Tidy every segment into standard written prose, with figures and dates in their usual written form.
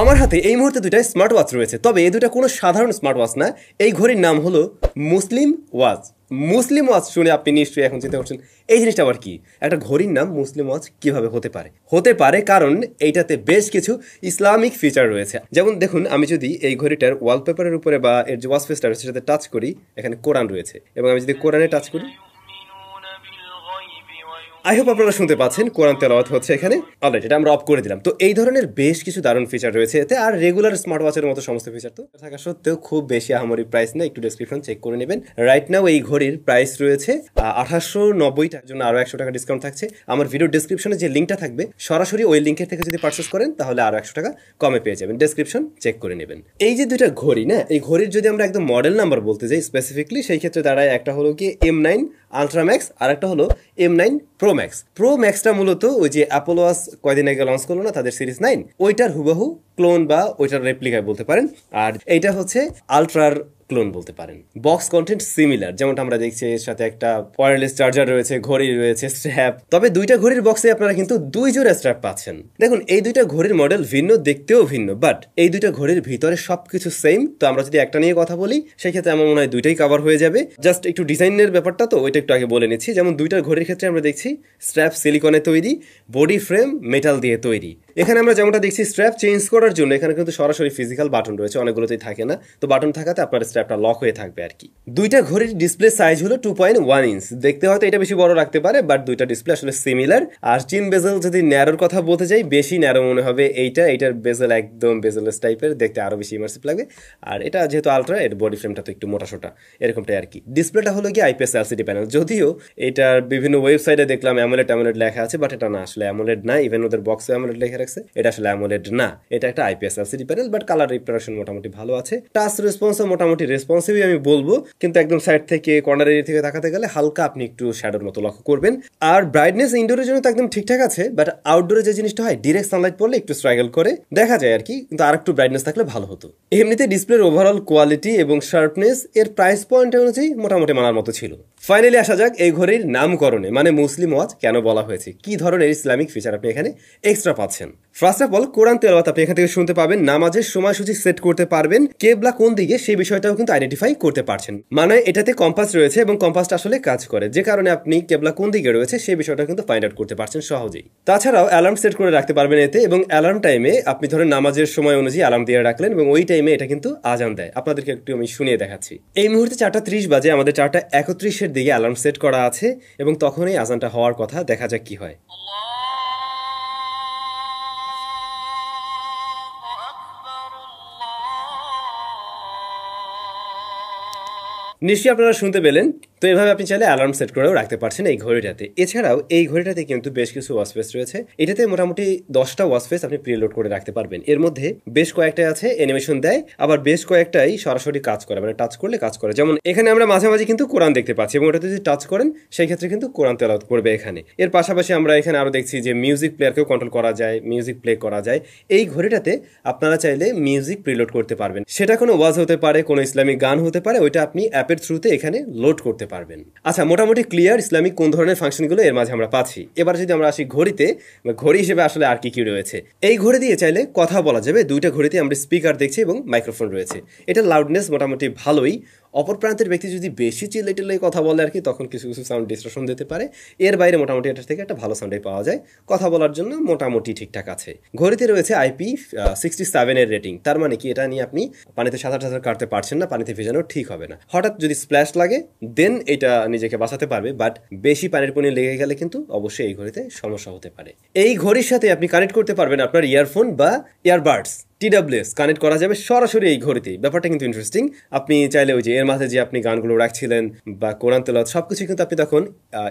আমার হাতে এই মুহূর্তে দুইটা স্মার্ট ওয়াচ রয়েছে, তবে এই দুইটা কোনো সাধারণ স্মার্ট ওয়াচ না। এই ঘড়ির নাম হলো মুসলিম ওয়াচ। মুসলিম ওয়াচ শুনে আপনি নিশ্চয়ই এখন চিন্তা করছেন এই জিনিসটা আবার কি, একটা ঘড়ির নাম মুসলিম ওয়াচ কিভাবে হতে পারে? হতে পারে কারণ এইটাতে বেশ কিছু ইসলামিক ফিচার রয়েছে। যেমন দেখুন, আমি যদি এই ঘড়িটার ওয়ালপেপারের উপরে বা এর যে ওয়াচ ফেসটা রয়েছে সেটাতে টাচ করি, এখানে কোরআন রয়েছে, এবং আমি যদি কোরআনে টাচ করি, আই হোপ আপনারা শুনতে পাচ্ছেন কোরআন তেলাওয়াত হচ্ছে এখানে। অলরাইট, এটা আমরা অফ করে দিলাম। তো এই ধরনের বেশ কিছু দারুণ ফিচার রয়েছে এতে। আর রেগুলার স্মার্ট ওয়াচের মতো সমস্ত ফিচার তো থাকা সত্ত্বেও খুব বেশি আহামরি প্রাইস না, একটু ডেসক্রিপশন চেক করে নেবেন। রাইট নাও এই ঘড়ির প্রাইস রয়েছে 2890 টাকার জন্য আরো 100 টাকা ডিসকাউন্ট থাকছে। আমার ভিডিও ডেসক্রিপশনে যে লিঙ্কটা থাকবে সরাসরি ওই লিঙ্কের থেকে যদি পারচেস করেন তাহলে আরো 100 টাকা কমে পেয়ে যাবেন। ডেসক্রিপশন চেক করে নেবেন। এই যে দুইটা ঘড়ি না, এই ঘড়ির যদি আমরা একদম মডেল নাম্বার বলতে যাই স্পেসিফিকলি, সেই ক্ষেত্রে দাঁড়ায় একটা হলো কি M9 আলট্রা ম্যাক্স আর একটা হলো M9 প্রো ম্যাক্স। প্রো ম্যাক্সটা মূলত ওই যে অ্যাপোলো ওয়াচ কয়দিন আগে লঞ্চ করলো না তাদের সিরিজ 9, ওইটার হুবাহু ক্লোন বা ওইটার রেপ্লিকায় বলতে পারেন। আর এইটা হচ্ছে আলট্রার ক্লোন বলতে পারেন। বক্স কন্টেন্ট সিমিলার, যেমনটা আমরা দেখছি এর সাথে একটা ওয়্যারলেস চার্জার রয়েছে, ঘড়ি রয়েছে, স্ট্র্যাপ। তবে দুইটা ঘড়ির বক্সে আপনারা কিন্তু 2 জোড়া স্ট্র্যাপ পাচ্ছেন। দেখুন, এই দুইটা ঘড়ির মডেল ভিন্ন, দেখতেও ভিন্ন, বাট এই দুইটা ঘড়ির ভিতরে সবকিছু সেম। তো আমরা যদি একটা নিয়ে কথা বলি সেই ক্ষেত্রে আমার মনে হয় দুইটাই কভার হয়ে যাবে। জাস্ট একটু ডিজাইনের ব্যাপারটা তো ওইটা একটু আগে বলে নিচ্ছি। যেমন দুইটার ঘড়ির ক্ষেত্রে আমরা দেখছি স্ট্র্যাপ সিলিকনে তৈরি, বডি ফ্রেম মেটাল দিয়ে তৈরি। এখানে আমরা যেমনটা দেখছি স্ট্র্যাপ চেঞ্জ করার জন্য এখানে কিন্তু সরাসরি ফিজিক্যাল বাটন রয়েছে, অনেকগুলোতেই থাকে না। তো বাটন থাকাতে আপনার স্ট্র্যাপটা লক হয়ে থাকবে আর কি। দুইটা ঘড়ির ডিসপ্লে সাইজ হলো 2.1 ইঞ্চ। দেখতে হয়তো এটা বেশি বড় রাখতে পারে, বাট দুইটা ডিসপ্লে আসলে সিমিলার। আর চিন বেজেল যদি ন্যারোর কথা বলতে যাই, বেশি ন্যারো মনে হবে এইটার বেজেল একদম বেজেলেস টাইপের, দেখতে আরো বেশি ইমার্সিভ লাগবে। আর এটা যেহেতু আলট্রা, এর বডি ফ্রেমটা তো একটু মোটা সোটা এরকমটাই আর কি। ডিসপ্লেটা হলো কি IPS LCD প্যানেল, যদিও এটার বিভিন্ন ওয়েবসাইটে দেখলাম অ্যামোলেড লেখা আছে, বাট এটা না, আসলে অ্যামোলেড না। ইভেন ওদের বক্সে অ্যামোলেড লেখা রাখছে, এটা আসলে অ্যামোলেড না, এটা একটা IPS LCD panel. But colour representation মোটামুটি ভালো আছে। টাচ রেসপন্সও মোটামুটি রেসপন্সিভই আমি বলবো, কিন্তু একদম সাইড থেকে কর্নার এরিয়া থেকে তাকাতে গেলে হালকা আপনি একটু শ্যাডোর মতো লক্ষ্য করবেন। আর ব্রাইটনেস ইনডোরের জন্য তো একদম ঠিকঠাক আছে, বাট আউটডোরে যে জিনিসটা হয় ডিরেক্ট সানলাইট পড়লে একটু স্ট্রাগল করে দেখা যায় আর কি, কিন্তু আর একটু ব্রাইটনেস থাকলে ভালো হতো। এমনিতে ডিসপ্লের ওভারঅল কোয়ালিটি এবং শার্পনেস এর প্রাইস পয়েন্ট অনুযায়ী মোটামুটি মানার মতো ছিল। ফাইনালি আসা যাক এই ঘড়ির নামকরণে, মানে মুসলিম ওয়াচ কেন বলা হয়েছে, কি ধরনের ইসলামিক ফিচার আপনি এখানে এক্সট্রা পাচ্ছেন। ফার্স্ট অফ অল, কোরআন তেলাওয়াত আপনি এখান থেকে শুনতে পাবেন, নামাজের সময়সূচি সেট করতে পারবেন, কেবলা কোন দিকে সেই বিষয়টাও কিন্তু আইডেন্টিফাই করতে পারছেন। মানে এটাতে কম্পাস রয়েছে এবং কম্পাসটা আসলে কাজ করে, যে কারণে আপনি কেবলা কোন দিকে রয়েছে সেই বিষয়টা কিন্তু ফাইন্ড আউট করতে পারছেন সহজেই। তাছাড়াও অ্যালার্ম সেট করে রাখতে পারবেন এতে, এবং অ্যালার্ম টাইমে আপনি ধরেন নামাজের সময় অনুযায়ী অ্যালার্ম দিয়ে রাখলেন এবং ওই টাইমে এটা কিন্তু আজান দেয়। আপনাদেরকে একটু আমি শুনিয়ে দেখাচ্ছি। এই মুহূর্তে 4:30 বাজে, আমাদের 4:31 দিকে অ্যালার্ম সেট করা আছে এবং তখনই আজানটা হওয়ার কথা। দেখা যাক কি হয়। নিশ্চয়ই আপনারা শুনতে পেলেন। তো এভাবে আপনি চাইলে অ্যালার্ম সেট করেও রাখতে পারছেন এই ঘড়িটাতে। এছাড়াও এই ঘড়িটাতে কিন্তু বেশ কিছু ওয়াচ ফেস রয়েছে। এটাতে মোটামুটি 10টা ওয়াচ ফেস আপনি প্রিলোড করে রাখতে পারবেন। এর মধ্যে বেশ কয়েকটাই আছে অ্যানিমেশন দেয়, আবার বেশ কয়েকটাই সরাসরি কাজ করে, মানে টাচ করলে কাজ করে। যেমন এখানে আমরা মাঝে মাঝে কিন্তু কোরআন দেখতে পাচ্ছি এবং ওটাতে যদি টাচ করেন সেই ক্ষেত্রে কিন্তু কোরআন তেলাওয়াত করবে এখানে। এর পাশাপাশি আমরা এখানে আরো দেখছি যে মিউজিক প্লেয়ারকেও কন্ট্রোল করা যায়, মিউজিক প্লে করা যায়। এই ঘড়িটাতে আপনারা চাইলে মিউজিক প্রিলোড করতে পারবেন। সেটা কোনো ওয়াজ হতে পারে, কোনো ইসলামিক গান হতে পারে, ওইটা আপনি অ্যাপের থ্রুতে এখানে লোড করতে পারবেন। আচ্ছা, মোটামুটি ক্লিয়ার ইসলামিক কোন ধরনের ফাংশনগুলো এর মাঝে আমরা পাচ্ছি। এবার যদি আমরা আসি ঘড়িতে, ঘড়ি হিসেবে আসলে আর কি কি রয়েছে। এই ঘড়ি দিয়ে চাইলে কথা বলা যাবে। দুইটা ঘড়িতে আমরা স্পিকার দেখছি এবং মাইক্রোফোন রয়েছে। এটা লাউডনেস মোটামুটি ভালোই। অপর প্রান্তের ব্যক্তি যদি বেশি চিল্লাই কথা বলে আর কি, তখন কিছু কিছু সাউন্ড ডিস্ট্রাকশন দিতে পারে। এর বাইরে মোটামুটি এটার থেকে একটা ভালো সাউন্ডই পাওয়া যায়। কথা বলার জন্য মোটামুটি ঠিকঠাক আছে। ঘড়িতে রয়েছে IP67 এর রেটিং। তার মানে কি, এটা নিয়ে আপনি পানিতে সাঁতার কাটতে পারছেন না, পানিতে ভেজানো ঠিক হবে না। হঠাৎ যদি স্প্ল্যাশ লাগে দেন এটা নিজেকে বাঁচাতে পারবে, বাট বেশি পানির পানি লেগে গেলে কিন্তু অবশ্যই এই ঘড়িতে সমস্যা হতে পারে। এই ঘড়ির সাথে আপনি কানেক্ট করতে পারবেন আপনার ইয়ারফোন বা ইয়ারবাডস, TWS কানেক্ট করা যাবে সরাসরি এই ঘড়িতেই। ব্যাপারটা কিন্তু ইন্টারেস্টিং। আপনি চাইলে ওই যে এর মাঝে যে আপনি গানগুলো রাখছিলেন বা কোরআন তেলাওয়াত সবকিছু কিন্তু আপনি তখন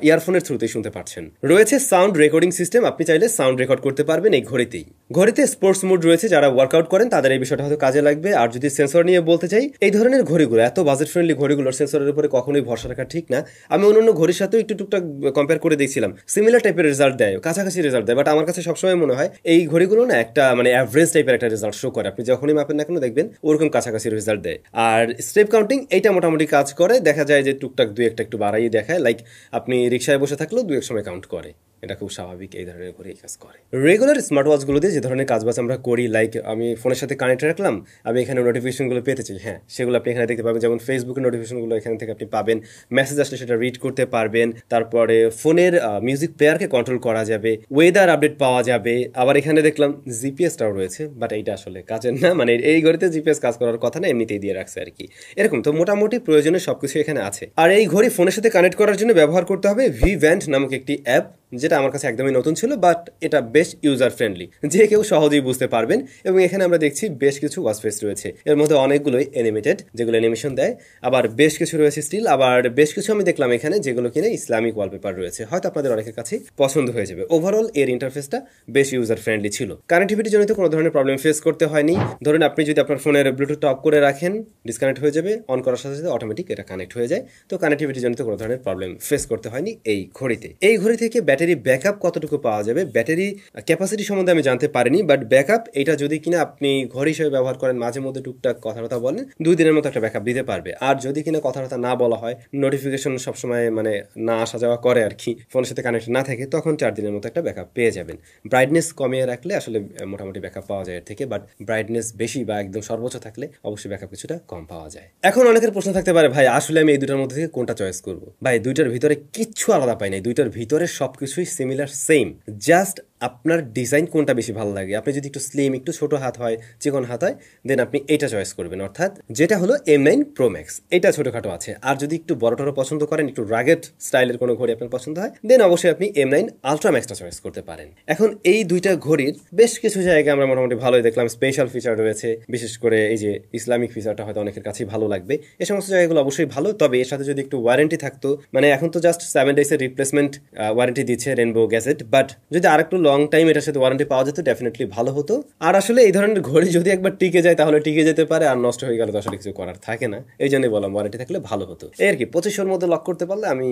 ইয়ারফোনের থ্রুতেই শুনতে পাচ্ছেন। রয়েছে সাউন্ড রেকর্ডিং সিস্টেম, আপনি চাইলে সাউন্ড রেকর্ড করতে পারবেন এই ঘড়িতেই। ঘড়িতে স্পোর্টস মোড রয়েছে, যারা ওয়ার্কআউট করেন তাদের এই বিষয়টা হয়তো কাজে লাগবে। আর যদি সেন্সর নিয়ে বলতে চাই, এই ধরনের ঘড়িগুলো, এত বাজেট ফ্রেন্ডলি ঘড়িগুলোর সেন্সরের উপরে কখনোই ভরসা রাখা ঠিক না। আমি অন্যান্য ঘড়ির সাথেও একটু টুকটাক কম্পেয়ার করে দেখছিলাম, সিমিলার টাইপের রেজাল্ট দেয়, কাছাকাছি রেজাল্ট দেয়, বাট আমার কাছে সবসময় মনে হয় এই ঘড়িগুলো না একটা মানে অ্যাভারেজ টাইপের একটা রেজাল্ট শো করে। আপনি যখনই মাপেন না কেন দেখবেন ওরকম কাছাকাছি রেজাল্ট দেয়। আর স্টেপ কাউন্টিং এইটা মোটামুটি কাজ করে। দেখা যায় যে টুকটাক দুই একটা একটু বাড়াই দেখায়, লাইক আপনি রিক্সায় বসে থাকলেও দু এক সময় কাউন্ট করে। এটা খুব স্বাভাবিক, এই ধরনের ঘড়ি এই কাজ করে। রেগুলার স্মার্ট ওয়াচগুলোতে যে ধরনের কাজবাজ আমরা করি, লাইক আমি ফোনের সাথে কানেক্ট রাখলাম, আমি এখানে নোটিফিকেশনগুলো পেতে চাই, হ্যাঁ সেগুলো আপনি এখানে দেখতে পাবেন। যেমন ফেসবুকের নোটিফিকেশনগুলো এখান থেকে আপনি পাবেন, মেসেজ আসলে সেটা রিড করতে পারবেন, তারপরে ফোনের মিউজিক প্লেয়ারকে কন্ট্রোল করা যাবে, ওয়েদার আপডেট পাওয়া যাবে। আবার এখানে দেখলাম জিপিএসটাও রয়েছে, বাট এইটা আসলে কাজের না, মানে এই ঘড়িতে জিপিএস কাজ করার কথা না, এমনিতেই দিয়ে রাখছে আর কি। এরকম তো মোটামুটি প্রয়োজনীয় সবকিছু এখানে আছে। আর এই ঘড়ি ফোনের সাথে কানেক্ট করার জন্য ব্যবহার করতে হবে ভিভ্যান্ট নামক একটি অ্যাপ, যেটা আমার কাছে একদমই নতুন ছিল, বাট এটা বেশ ইউজার ফ্রেন্ডলি, যে কেউ সহজেই বুঝতে পারবেন। এবং এখানে আমরা দেখছি বেশ কিছু ওয়াচ ফেস রয়েছে, এর মধ্যে অনেকগুলোই অ্যানিমেটেড, যেগুলো অ্যানিমেশন দেয়, আবার বেশ কিছু রয়েছে স্টিল, আবার বেশ কিছু আমি দেখলাম এখানে যেগুলো কিনা ইসলামিক ওয়ালপেপার রয়েছে, হয়তো আপনাদের অনেকের কাছে পছন্দ হয়ে যাবে। ওভারঅল এর ইন্টারফেসটা বেশ ইউজার ফ্রেন্ডলি ছিল। কানেক্টিভিটি জনিত কোনো ধরনের প্রবলেম ফেস করতে হয়নি। ধরুন আপনি যদি আপনার ফোনের ব্লুটুথ অফ করে রাখেন, ডিসকানেক্ট হয়ে যাবে, অন করার সাথে সাথে অটোমেটিক এটা কানেক্ট হয়ে যায়। তো কানেক্টিভিটি জনিত কোনো ধরনের প্রবলেম ফেস করতে হয়নি এই ঘড়িতে। এই ঘড়ি থেকে ব্যাটারি ব্যাকআপ কতটুকু পাওয়া যাবে, ব্যাটারি ক্যাপাসিটি সম্বন্ধে আমি জানতে পারিনি, বাট ব্যাকআপ এটা যদি কিনা আপনি ঘড়ি হিসেবে ব্যবহার করেন, মাঝে মধ্যে টুকটাক কথাবার্তা বলেন, 2 দিনের মতো একটা ব্যাকআপ দিতে পারবে। আর যদি কিনা কথাবার্তা না বলা হয়, নোটিফিকেশন সবসময় মানে না আসা যাওয়া করে আর কি, ফোনের সাথে কানেক্ট না থাকে, তখন 4 দিনের মতো একটা ব্যাকআপ পেয়ে যাবেন। ব্রাইটনেস কমিয়ে রাখলে আসলে মোটামুটি ব্যাকআপ পাওয়া যায় এর থেকে, বাট ব্রাইটনেস বেশি বা একদম সর্বোচ্চ থাকলে অবশ্যই ব্যাকআপ কিছুটা কম পাওয়া যায়। এখন অনেকের প্রশ্ন থাকতে পারে, ভাই আসলে আমি এই দুটার মধ্যে থেকে কোনটা চয়েস করবো? ভাই দুইটার ভিতরে কিচ্ছু আলাদা পাই নাই, দুইটার ভিতরে সবকিছুই সিমিলার সেম, জাস্ট আপনার ডিজাইন কোনটা বেশি ভালো লাগে। আপনি যদি একটু স্লিম, একটু ছোট হাত হয়, চিকন হাত হয়, দেন আপনি এটা চয়েস করবেন, অর্থাৎ যেটা হলো M9 Pro Max, এটা ছোটখাটো আছে। আর যদি একটু বড় টড়ো পছন্দ করেন, একটু রাগেড স্টাইলের কোনো ঘড়ি আপনার পছন্দ হয়, দেন অবশ্যই আপনি M9 Ultra Maxটা চয়েস করতে পারেন। এখন এই দুইটা ঘড়ির বেশ কিছু জায়গায় আমরা মোটামুটি ভালোই দেখলাম, স্পেশাল ফিচার রয়েছে, বিশেষ করে এই যে ইসলামিক ফিচারটা হয়তো অনেকের কাছেই ভালো লাগবে। এই সমস্ত জায়গাগুলো অবশ্যই ভালো, তবে এর সাথে যদি একটু ওয়ারেন্টি থাকতো, মানে এখন তো জাস্ট 7 ডেজের রিপ্লেসমেন্ট ওয়ারেন্টি দিচ্ছে রেনবো গ্যাজেট, বাট যদি আর একটু লং টাইম এটার সাথে ওয়ারেন্টি পাওয়া যেত, ডেফিনেটলি ভালো হতো। আর আসলে এই ধরনের ঘড়ি যদি একবার টিকে যায় তাহলে টিকে যেতে পারে, আর নষ্ট হয়ে গেলে তো আসলে কিছু করার থাকে না। এই জন্যই বললাম ওয়ারেন্টি থাকলে ভালো হতো। এই আর কি, 2500-এর মধ্যে লক করতে পারলে আমি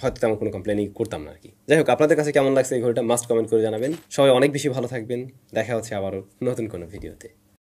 হয়তো তেমন কোনো কমপ্লেনই করতাম না আর কি। যাই হোক, আপনাদের কাছে কেমন লাগছে এই ঘড়িটা মাস্ট কমেন্ট করে জানাবেন। সবাই অনেক বেশি ভালো থাকবেন, দেখা হচ্ছে আবারও নতুন কোনো ভিডিওতে।